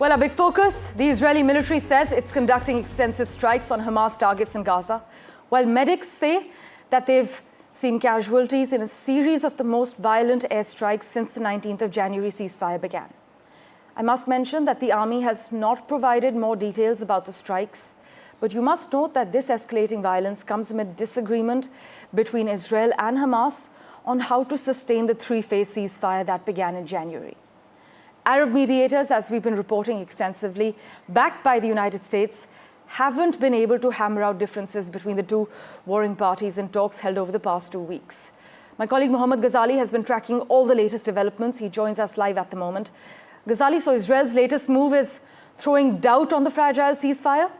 Well, a big focus. The Israeli military says it's conducting extensive strikes on Hamas targets in Gaza, while medics say that they've seen casualties in a series of the most violent airstrikes since the 19th of January ceasefire began. I must mention that the army has not provided more details about the strikes, but you must note that this escalating violence comes amid disagreement between Israel and Hamas on how to sustain the three-phase ceasefire that began in January. Arab mediators, as we've been reporting extensively, backed by the United States, haven't been able to hammer out differences between the two warring parties in talks held over the past 2 weeks. My colleague Mohammed Ghazali has been tracking all the latest developments. He joins us live at the moment. Ghazali, so Israel's latest move is throwing doubt on the fragile ceasefire?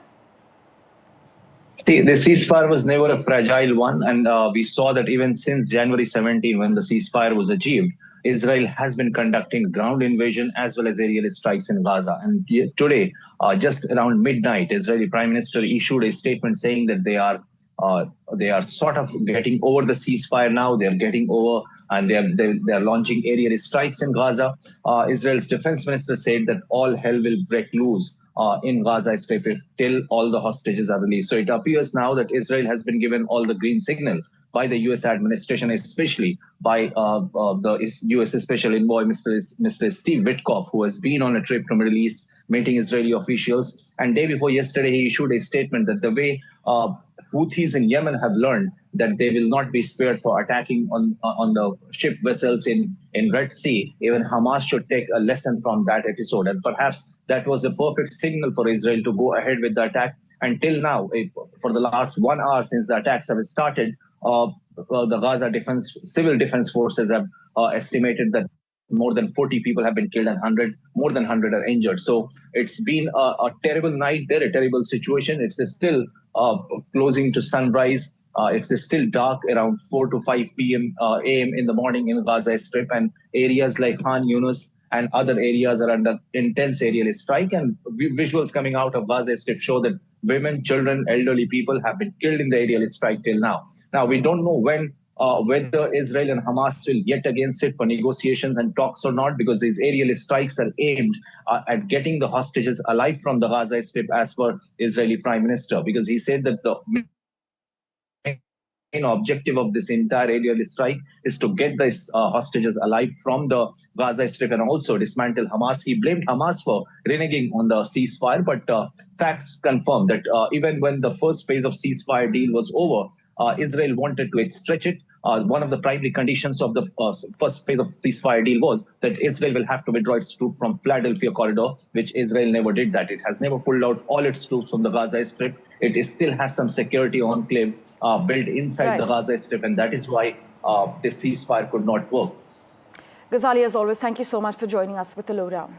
See, the ceasefire was never a fragile one, and we saw that even since January 17, when the ceasefire was achieved, Israel has been conducting ground invasion as well as aerial strikes in Gaza. And today, just around midnight, Israeli Prime Minister issued a statement saying that they are sort of getting over the ceasefire now. They are getting over, and they are launching aerial strikes in Gaza. Israel's defense minister said that all hell will break loose in Gaza Strip till all the hostages are released. So it appears now that Israel has been given all the green signal by the U.S. administration, especially by the U.S. Special Envoy, Mr. Steve Witkoff, who has been on a trip to Middle East, meeting Israeli officials. And day before yesterday, he issued a statement that the way Houthis in Yemen have learned that they will not be spared for attacking on the ship vessels in Red Sea, even Hamas should take a lesson from that episode. And perhaps that was the perfect signal for Israel to go ahead with the attack. Until now, for the last 1 hour since the attacks have started, the Gaza civil defense forces have estimated that more than 40 people have been killed and more than 100 are injured. So it's been a terrible night there, a terrible situation. It's still closing to sunrise. It's still dark around 4 to 5 p.m. a.m. in the morning in Gaza Strip, and areas like Khan Yunis and other areas are under intense aerial strike. And visuals coming out of Gaza Strip show that women, children, elderly people have been killed in the aerial strike till now. Now, we don't know when whether Israel and Hamas will yet again sit for negotiations and talks or not, because these aerial strikes are aimed at getting the hostages alive from the Gaza Strip, as per Israeli Prime Minister, because he said that the main objective of this entire aerial strike is to get the hostages alive from the Gaza Strip and also dismantle Hamas. He blamed Hamas for reneging on the ceasefire, but facts confirm that even when the first phase of ceasefire deal was over, Israel wanted to stretch it. One of the primary conditions of the first phase of ceasefire deal was that Israel will have to withdraw its troops from Philadelphia corridor, which Israel never did that. It has never pulled out all its troops from the Gaza Strip. It still has some security enclave built inside the Gaza Strip, and that is why this ceasefire could not work. Ghazali, as always, thank you so much for joining us with the lowdown.